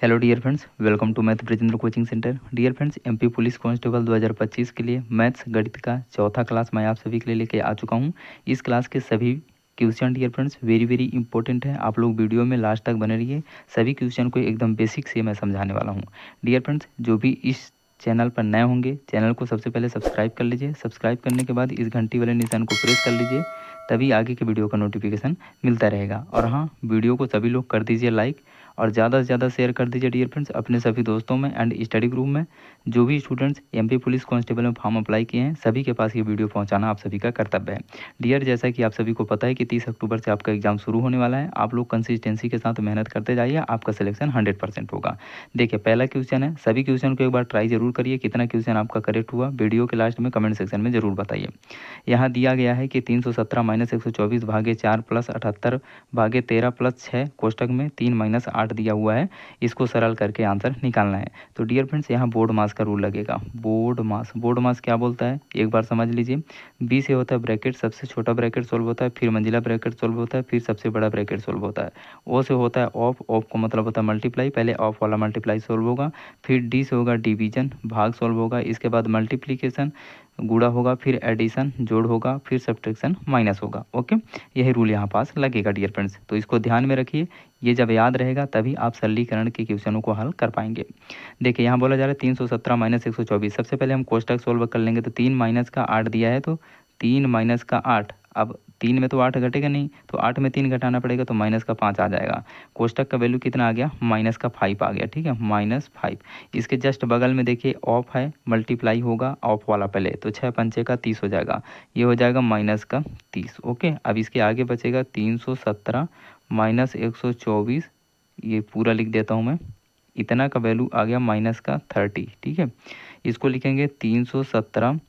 Hello dear friends, welcome to math Brajendra coaching centre. Dear friends, MP police constable 2025 के लिए maths गणित का चौथा क्लास मैं आप सभी के लिए लेके आ चुका हूं। इस क्लास के सभी question dear friends very important है। आप लोग वीडियो में लास्ट तक बने रहिए। सभी क्वेश्चन को एकदम बेसिक से मैं समझाने वाला हूँ। डियर फ्रेंड्स, जो भी इस चैनल पर नए होंगे, चैनल को सबसे पहले सब्सक्राइब कर लीजिए। सब्सक्राइब करने के बाद इस घंटी वाले निशान को प्रेस कर लीजिए, तभी आगे के वीडियो का नोटिफिकेशन मिलता रहेगा। और हाँ, वीडियो को सभी लोग कर दीजिए लाइक और ज़्यादा से ज़्यादा शेयर कर दीजिए डियर फ्रेंड्स अपने सभी दोस्तों में एंड स्टडी ग्रुप में। जो भी स्टूडेंट्स एमपी पुलिस कांस्टेबल में फॉर्म अप्लाई किए हैं, सभी के पास ये वीडियो पहुंचाना आप सभी का कर्तव्य है। डियर, जैसा कि आप सभी को पता है कि 30 अक्टूबर से आपका एग्जाम शुरू होने वाला है। आप लोग कंसिस्टेंसी के साथ मेहनत करते जाइए, आपका सिलेक्शन 100% होगा। देखिए, पहला क्वेश्चन है, सभी क्वेश्चन को एक बार ट्राई जरूर करिए। कितना क्वेश्चन आपका करेक्ट हुआ वीडियो के लास्ट में कमेंट सेक्शन में जरूर बताइए। यहाँ दिया गया है कि 317 माइनस 124 भागे 4 प्लस 78 भागे 13 प्लस 6 कोष्टक में 3 माइनस 8 दिया हुआ है। इसको सरल करके आंसर निकालना है। तो डियर फ्रेंड्स, यहाँ बोर्ड मास का रूल लगेगा। बोर्ड मास क्या बोलता है एक बार समझ लीजिए। बी से होता है ब्रैकेट, सबसे छोटा ब्रैकेट सोल्व होता है, फिर मंजिला ब्रैकेट सोल्व होता है, फिर सबसे बड़ा ब्रैकेट सोल्व होता है। ओ से होता है ऑफ को मतलब होता है मल्टीप्लाई, पहले ऑफ वाला मल्टीप्लाई सोल्व होगा, फिर डी से होगा डिवीजन, भाग सोल्व होगा, इसके बाद मल्टीप्लीकेशन गुणा होगा, फिर एडिशन जोड़ होगा, फिर सब्ट्रैक्शन माइनस होगा। ओके, यही रूल यहाँ पास लगेगा डियर फ्रेंड्स, तो इसको ध्यान में रखिए। ये जब याद रहेगा तभी आप सरलीकरण के क्वेश्चनों को हल कर पाएंगे। देखिए, यहाँ बोला जा रहा है 317 माइनस 124। सबसे पहले हम कोष्टक सोल्व कर लेंगे। तो 3 माइनस का 8 दिया है, तो 3 माइनस का 8। अब 3 में तो 8 घटेगा नहीं, तो 8 में 3 घटाना पड़ेगा, तो माइनस का 5 आ जाएगा। कोष्टक का वैल्यू कितना आ गया, माइनस का 5 आ गया। ठीक है, -5। इसके जस्ट बगल में देखिए ऑफ है, मल्टीप्लाई होगा ऑफ वाला पहले, तो 6 पंचे का 30 हो जाएगा। ये हो जाएगा माइनस का 30। ओके, अब इसके आगे बचेगा 317 माइनस 124। ये पूरा लिख देता हूँ मैं। इतना का वैल्यू आ गया माइनस का 30। ठीक है, इसको लिखेंगे 317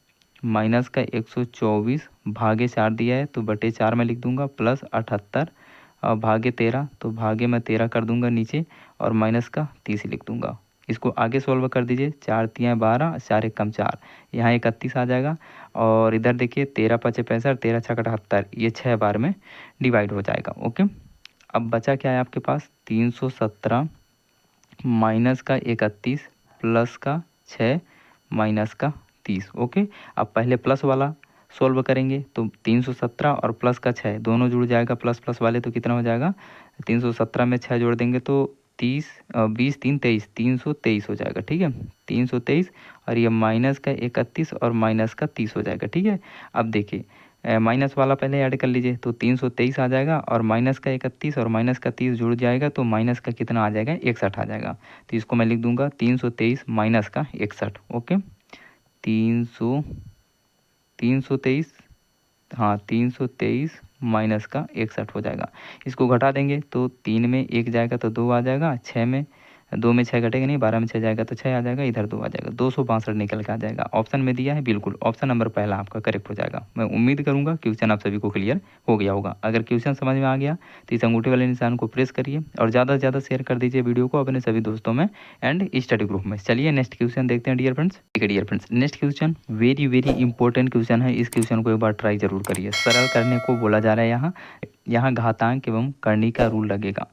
माइनस का 124 भागे 4 दिया है, तो बटे 4 में लिख दूंगा, प्लस 78 और भागे 13, तो भागे में 13 कर दूंगा नीचे, और माइनस का 30 लिख दूंगा। इसको आगे सोल्व कर दीजिए। 4 तियाँ 12, 4 एकम 4, यहाँ 31 आ जाएगा। और इधर देखिए 13 पचे 65, 13 छः 78, ये 6 बार में डिवाइड हो जाएगा। ओके, अब बचा क्या है आपके पास, 317 माइनस का 31 प्लस का 6 माइनस का 30। ओके, अब पहले प्लस वाला सोल्व करेंगे, तो 317 और प्लस का 6 दोनों जुड़ जाएगा, प्लस प्लस वाले, तो कितना हो जाएगा, 317 में 6 जोड़ देंगे तो 20 3 23, 323 हो जाएगा। ठीक है, 323, और ये माइनस का 31 और माइनस का 30 हो जाएगा। ठीक है, अब देखिए माइनस वाला पहले ऐड कर लीजिए, तो 323 आ जाएगा, और माइनस का 31 और माइनस का 30 जुड़ जाएगा, तो माइनस का कितना आ जाएगा, 61 आ जाएगा। तो इसको मैं लिख दूंगा 323 माइनस का 61। ओके, 323, हाँ 323 माइनस का 61 हो जाएगा। इसको घटा देंगे तो 3 में 1 जाएगा तो 2 आ जाएगा, 6 में 2 में 6 घटेगा नहीं, 12 में 6 जाएगा तो 6 आ जाएगा, इधर 2 आ जाएगा, 262 निकल के आ जाएगा। ऑप्शन में दिया है, बिल्कुल ऑप्शन नंबर पहला आपका करेक्ट हो जाएगा। मैं उम्मीद करूंगा क्वेश्चन आप सभी को क्लियर हो गया होगा। अगर क्वेश्चन समझ में आ गया तो इस अंगूठे वाले निशान को प्रेस करिए और ज़्यादा से ज़्यादा शेयर कर दीजिए वीडियो को अपने सभी दोस्तों में एंड स्टडी ग्रुप में। चलिए नेक्स्ट क्वेश्चन देखते हैं डियर फ्रेंड्स। ठीक है dear friends, next question very important question है। इस क्वेश्चन को एक बार ट्राई जरूर करिए। सरल करने को बोला जा रहा है। यहाँ घातांक एवं करनी का रूल लगेगा।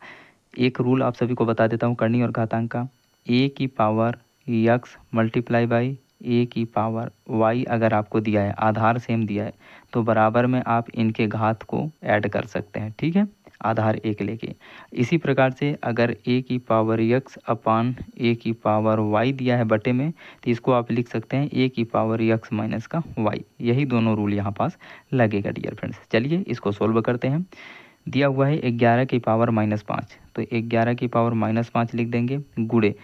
एक रूल आप सभी को बता देता हूँ करनी और घातांक का। ए की पावर यक्स मल्टीप्लाई बाई ए की पावर वाई अगर आपको दिया है, आधार सेम दिया है, तो बराबर में आप इनके घात को ऐड कर सकते हैं। ठीक है, आधार एक लेके। इसी प्रकार से अगर ए की पावर यक्स अपान ए की पावर वाई दिया है बटे में, तो इसको आप लिख सकते हैं ए की पावर यक्स माइनस का वाई। यही दोनों रूल यहाँ पास लगेगा डियर फ्रेंड्स। चलिए इसको सोल्व करते हैं। दिया हुआ है 11 की पावर -5, तो 11 की पावर -5 लिख देंगे, गुणे।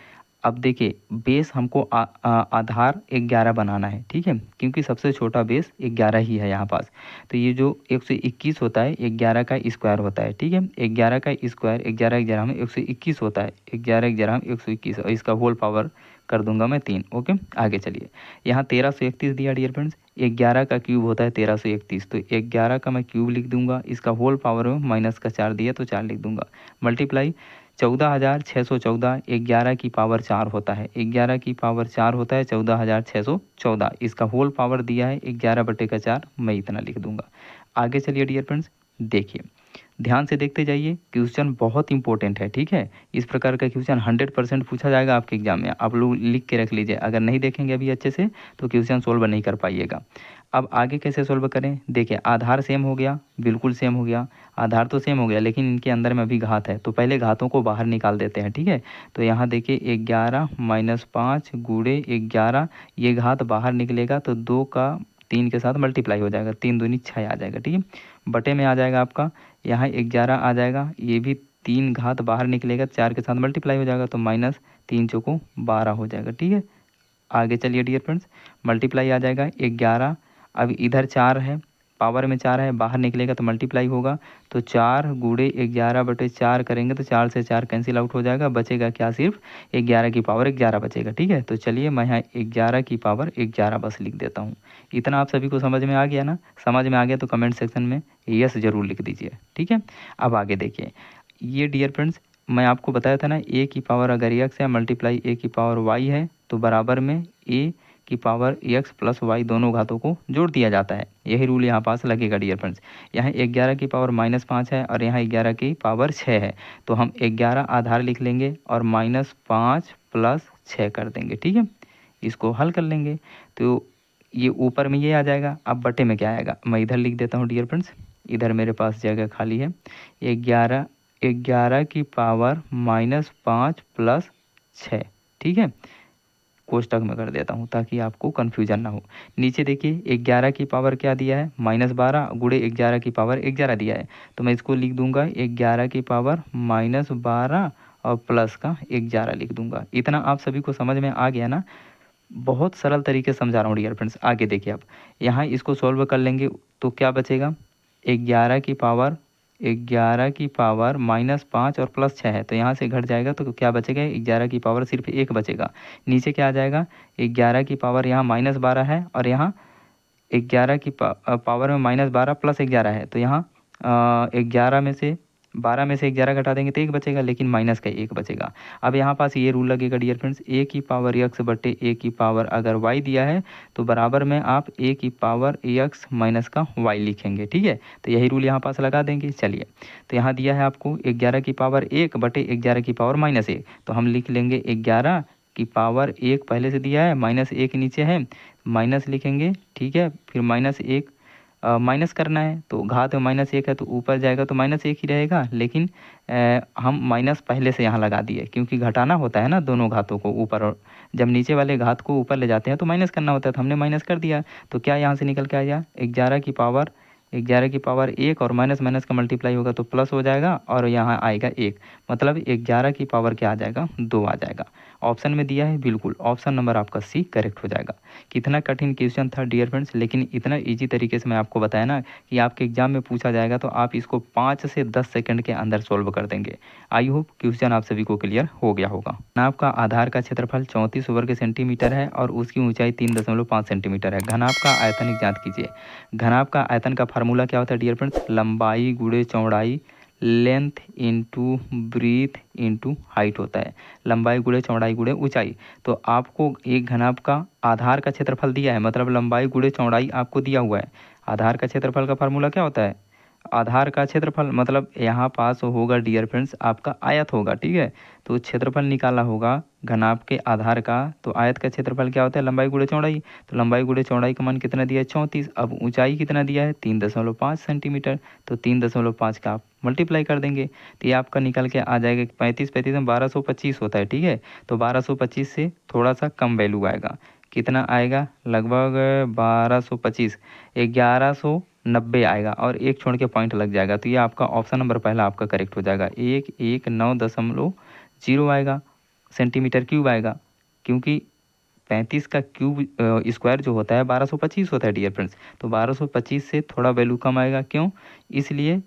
अब देखिए बेस हमको आधार 11 बनाना है। ठीक है, क्योंकि सबसे छोटा बेस 11 ही है यहाँ पास। तो ये जो 121 होता है 11 का स्क्वायर होता है। ठीक है, 11 का स्क्वायर 11 11 में 121 होता है, 11 11 में 121, और इसका होल पावर कर दूंगा मैं 3। ओके, आगे चलिए। यहाँ 1331 दिया डियर फ्रेंड्स, 11 का क्यूब होता है 1331, तो 11 का मैं क्यूब लिख दूंगा, इसका होल पावर में माइनस का 4 दिया तो 4 लिख दूंगा, मल्टीप्लाई 14,614, 11 की पावर 4 होता है, 11 की पावर 4 होता है 14,614, इसका होल पावर दिया है 11 बटे का 4, मैं इतना लिख दूंगा। आगे चलिए डियर फ्रेंड्स, देखिए ध्यान से देखते जाइए, क्वेश्चन बहुत इंपॉर्टेंट है, ठीक है। इस प्रकार का क्वेश्चन 100% पूछा जाएगा आपके एग्जाम में, आप लोग लिख के रख लीजिए। अगर नहीं देखेंगे अभी अच्छे से तो क्वेश्चन सोल्व नहीं कर पाइएगा। अब आगे कैसे सोल्व करें, देखिए आधार सेम हो गया, बिल्कुल सेम हो गया, आधार तो सेम हो गया, लेकिन इनके अंदर में अभी घात है, तो पहले घातों को बाहर निकाल देते हैं, ठीक है। तो यहाँ देखिए 11 माइनस 5 गुणे 11, ये घात बाहर निकलेगा तो 2 का 3 के साथ मल्टीप्लाई हो जाएगा, 3 दूनी 6 आ जाएगा, ठीक है। बटे में आ जाएगा आपका, यहाँ 11 आ जाएगा, ये भी 3 घात बाहर निकलेगा, 4 के साथ मल्टीप्लाई हो जाएगा, तो माइनस 3 चौको 12 हो जाएगा, ठीक है। आगे चलिए डियर फ्रेंड्स, मल्टीप्लाई आ जाएगा 11, अब इधर 4 है, पावर में 4 है, बाहर निकलेगा तो मल्टीप्लाई होगा, तो 4 गुणे 11/4 करेंगे तो 4 से 4 कैंसिल आउट हो जाएगा, बचेगा क्या, सिर्फ 11 की पावर 11 बचेगा, ठीक है। तो चलिए मैं यहाँ 11 की पावर 11 बस लिख देता हूँ। इतना आप सभी को समझ में आ गया ना, समझ में आ गया तो कमेंट सेक्शन में यस जरूर लिख दीजिए, ठीक है। अब आगे देखिए, ये डियर फ्रेंड्स मैं आपको बताया था ना, ए की पावर अगर एक्स है मल्टीप्लाई ए की पावर वाई है तो बराबर में ए की पावर एक्स प्लस वाई दोनों घातों को जोड़ दिया जाता है। यही रूल यहाँ पास लगेगा डियर फ्रेंड्स। यहाँ 11 की पावर -5 है और यहाँ 11 की पावर 6 है, तो हम 11 आधार लिख लेंगे और -5 प्लस 6 कर देंगे, ठीक है। इसको हल कर लेंगे तो ये ऊपर में ये आ जाएगा। अब बटे में क्या आएगा, मैं इधर लिख देता हूँ डियर फ्रेंड्स, इधर मेरे पास जगह खाली है। 11 की पावर -5 प्लस 6, ठीक है, कोष्टक में कर देता हूँ ताकि आपको कन्फ्यूजन ना हो। नीचे देखिए 11 की पावर क्या दिया है, -12 गुणे 11 की पावर 11 दिया है, तो मैं इसको लिख दूंगा 11 की पावर -12 और प्लस का 11 लिख दूंगा। इतना आप सभी को समझ में आ गया ना, बहुत सरल तरीके से समझा रहा हूँ डियर फ्रेंड्स। आगे देखिए, आप यहाँ इसको सॉल्व कर लेंगे तो क्या बचेगा, 11 की पावर -5 और प्लस 6 है, तो यहाँ से घट जाएगा तो क्या बचेगा, 11 की पावर सिर्फ 1 बचेगा। नीचे क्या आ जाएगा, 11 की पावर यहाँ -12 है और यहाँ 11 की पावर में -12 प्लस 11 है, तो यहाँ 11 में से 12 में से 11 घटा देंगे तो 1 बचेगा, लेकिन माइनस का 1 बचेगा। अब यहाँ पास ये रूल लगेगा डियर फ्रेंड्स, ए की पावर एक्स बटे ए की पावर अगर वाई दिया है तो बराबर में आप ए की पावर एक्स माइनस का वाई लिखेंगे, ठीक है। तो यही रूल यहाँ पास लगा देंगे। चलिए, तो यहाँ दिया है आपको 11 की पावर 1 बटे 11 की पावर -1, तो हम लिख लेंगे 11 की पावर 1 पहले से दिया है, -1 नीचे है, माइनस लिखेंगे, ठीक है। फिर -1 माइनस करना है तो घात में -1 है तो ऊपर जाएगा तो -1 ही रहेगा, लेकिन हम माइनस पहले से यहाँ लगा दिए क्योंकि घटाना होता है ना दोनों घातों को ऊपर, और जब नीचे वाले घात को ऊपर ले जाते हैं तो माइनस करना होता है, तो हमने माइनस कर दिया। तो क्या यहाँ से निकल के आया, 11 की पावर 1 और माइनस माइनस का मल्टीप्लाई होगा तो प्लस हो जाएगा और यहाँ आएगा 1, मतलब 11 की पावर क्या आ जाएगा, 2 आ जाएगा। ऑप्शन में दिया है, बिल्कुल ऑप्शन नंबर आपका सी करेक्ट हो जाएगा। कितना कठिन क्वेश्चन था डियर फ्रेंड्स, लेकिन इतना इजी तरीके से मैं आपको बताया ना कि आपके एग्जाम में पूछा जाएगा तो आप इसको 5 से 10 सेकंड के अंदर सोल्व कर देंगे। आई होप क्वेश्चन आप सभी को क्लियर हो गया होगा। घनाभ का आधार का क्षेत्रफल 34 वर्ग सेंटीमीटर है और उसकी ऊंचाई 3.5 सेंटीमीटर है। घनाभ का आयतन ज्ञात कीजिए। घनाभ का आयतन का फार्मूला क्या होता है डियर फ्रेंड्स, लंबाई गुणे चौड़ाई, length into breadth into height होता है। लंबाई गुणे चौड़ाई गुणे ऊंचाई, तो आपको एक घनाभ का आधार का क्षेत्रफल दिया है, मतलब लंबाई गुणे चौड़ाई आपको दिया हुआ है। आधार का क्षेत्रफल का फार्मूला क्या होता है, आधार का क्षेत्रफल मतलब यहाँ पास होगा डियर फ्रेंड्स आपका आयत होगा, ठीक है। तो क्षेत्रफल निकाला होगा घनाभ के आधार का, तो आयत का क्षेत्रफल क्या होता है, लंबाई गुणे चौड़ाई, तो लंबाई गुणे चौड़ाई का मान कितना दिया है, 34। अब ऊंचाई कितना दिया है, 3.5 सेंटीमीटर, तो 3.5 का आप मल्टीप्लाई कर देंगे तो ये आपका निकल के आ जाएगा 35 में 1225 होता है, ठीक है। तो 1225 से थोड़ा सा कम वैल्यू आएगा, कितना आएगा, लगभग 1225, 1190 आएगा और एक छोड़ के पॉइंट लग जाएगा, तो ये आपका ऑप्शन नंबर पहला आपका करेक्ट हो जाएगा। 119.0 आएगा, सेंटीमीटर क्यूब आएगा, क्योंकि 35 का क्यूब स्क्वायर जो होता है 1225 होता है डियर फ्रेंड्स, तो 1225 से थोड़ा वैल्यू कम आएगा, क्यों, इसलिए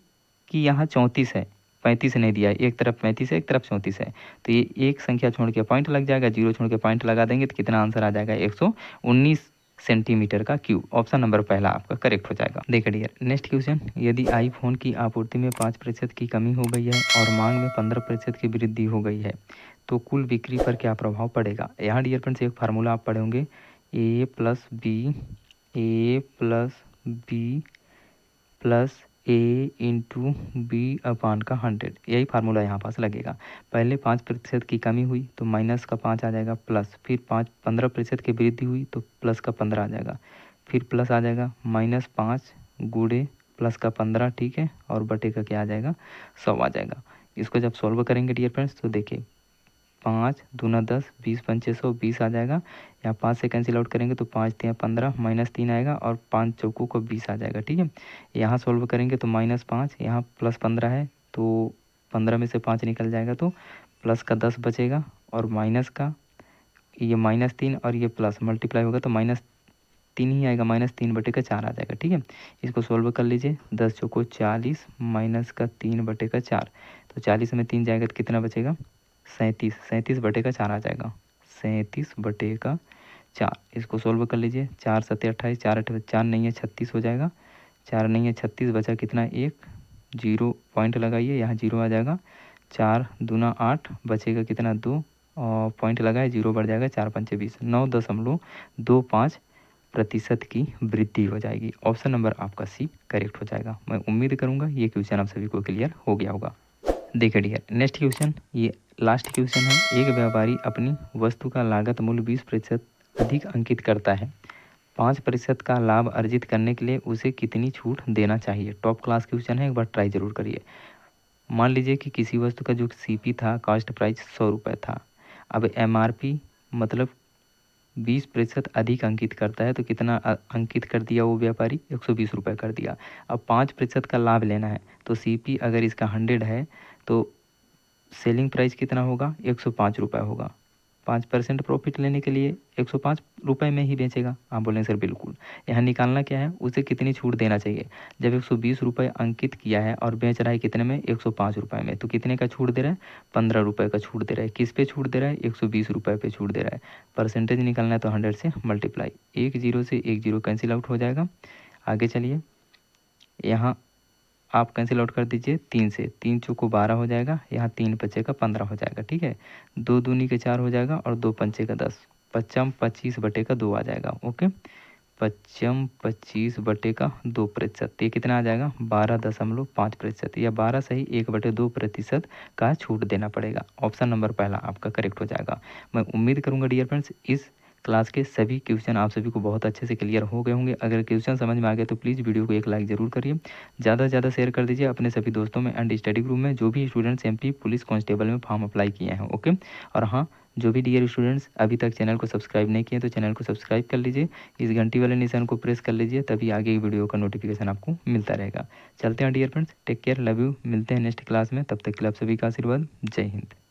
कि यहाँ 34 है, 35 नहीं दिया है, एक तरफ 35 है एक तरफ 34 है, तो ये एक संख्या छोड़ के पॉइंट लग जाएगा, जीरो छोड़ के पॉइंट लगा देंगे तो कितना आंसर आ जाएगा, 119 सेंटीमीटर का क्यूब। ऑप्शन नंबर पहला आपका करेक्ट हो जाएगा। देखिए डियर, नेक्स्ट क्वेश्चन, यदि आईफोन की आपूर्ति में 5% की कमी हो गई है और मांग में 15% की वृद्धि हो गई है तो कुल बिक्री पर क्या प्रभाव पड़ेगा। यहाँ डियर फ्रेंड्स एक फार्मूला आप पढ़े होंगे, ए प्लस बी प्लस ए इंटू बी अपान का 100, यही फार्मूला यहाँ पास लगेगा। पहले 5% की कमी हुई तो माइनस का 5 आ जाएगा प्लस, फिर 15% की वृद्धि हुई तो प्लस का 15 आ जाएगा, फिर प्लस आ जाएगा -5 गुणे प्लस का 15, ठीक है, और बटे का क्या आ जाएगा 100 आ जाएगा। इसको जब सॉल्व करेंगे डियर फ्रेंड्स तो देखिए 5 दूना 10, 20 पंचे 100, 20 आ जाएगा। यहाँ 5 से कैंसिल आउट करेंगे तो 5 तिया 15, -3 आएगा और 5 चौकों को 20 आ जाएगा, ठीक है। यहाँ सॉल्व करेंगे तो -5, यहाँ +15 है तो 15 में से 5 निकल जाएगा तो प्लस का 10 बचेगा, और माइनस का ये -3 और ये प्लस मल्टीप्लाई होगा तो -3 ही आएगा, -3/4 आ जाएगा, ठीक है। इसको सॉल्व कर लीजिए, 10 चौको 40 माइनस का 3/4, तो 40 में 3 जाएगा तो कितना बचेगा 37, 37/4 आ जाएगा, 37/4। इसको सॉल्व कर लीजिए, 4 7 28, 4 8 4 नहीं है 36 हो जाएगा, 4 नहीं है 36, बचा कितना 1, 0 पॉइंट लगाइए, यहाँ 0 आ जाएगा, 4 दूना 8, बचेगा कितना 2, और पॉइंट लगाए 0 बढ़ जाएगा, 4 पंचे 20, 9.25% की वृद्धि हो जाएगी। ऑप्शन नंबर आपका सी करेक्ट हो जाएगा। मैं उम्मीद करूँगा ये क्वेश्चन आप सभी को क्लियर हो गया होगा। देखिए डियर, नेक्स्ट क्वेश्चन, ये लास्ट क्वेश्चन है। एक व्यापारी अपनी वस्तु का लागत मूल्य 20% अधिक अंकित करता है, 5% का लाभ अर्जित करने के लिए उसे कितनी छूट देना चाहिए। टॉप क्लास क्वेश्चन है, एक बार ट्राई जरूर करिए। मान लीजिए कि किसी वस्तु का जो सीपी था, कॉस्ट प्राइस 100 रुपये था, अब एमआरपी मतलब 20% अधिक अंकित करता है तो कितना अंकित कर दिया वो व्यापारी 120 रुपये कर दिया। अब 5% का लाभ लेना है तो सीपी अगर इसका 100 है तो सेलिंग प्राइस कितना होगा 105 रुपये होगा। 5% प्रॉफिट लेने के लिए 105 रुपये में ही बेचेगा। आप बोलेंगे सर बिल्कुल, यहाँ निकालना क्या है, उसे कितनी छूट देना चाहिए। जब 120 रुपये अंकित किया है और बेच रहा है कितने में 105 रुपये में, तो कितने का छूट दे रहा है 15 रुपये का छूट दे रहा है। किस पे छूट दे रहा है 120 रुपये पे छूट दे रहा है। परसेंटेज निकालना है तो 100 से मल्टीप्लाई, 1 0 से 1 0 कैंसिल आउट हो जाएगा। आगे चलिए, यहाँ आप कैंसिल आउट कर दीजिए 3 से, 3 चौको 12 हो जाएगा, यहाँ 3 पच्चे का 15 हो जाएगा, ठीक है। 2 दूनी के 4 हो जाएगा और 2 पंचे का 10, 55 25/2 आ जाएगा, ओके। 55 25/2%, ये कितना आ जाएगा 12.5%, या 12 सही 1/2% का छूट देना पड़ेगा। ऑप्शन नंबर पहला आपका करेक्ट हो जाएगा। मैं उम्मीद करूँगा डियर फ्रेंड्स इस क्लास के सभी क्वेश्चन आप सभी को बहुत अच्छे से क्लियर हो गए होंगे। अगर क्वेश्चन समझ में आ गया तो प्लीज़ वीडियो को एक लाइक ज़रूर करिए, ज़्यादा से ज़्यादा शेयर कर दीजिए अपने सभी दोस्तों में एंड स्टडी ग्रुप में जो भी स्टूडेंट्स एमपी पुलिस कांस्टेबल में फॉर्म अप्लाई किए हैं, ओके। और हाँ, जो भी डियर स्टूडेंट्स अभी तक चैनल को सब्सक्राइब नहीं किए तो चैनल को सब्सक्राइब कर लीजिए, इस घंटी वाले निशान को प्रेस कर लीजिए, तभी आगे की वीडियो का नोटिफिकेशन आपको मिलता रहेगा। चलते हैं dear friends, take care, love you, मिलते हैं नेक्स्ट क्लास में, तब तक के लिए आप सभी का आशीर्वाद, जय हिंद।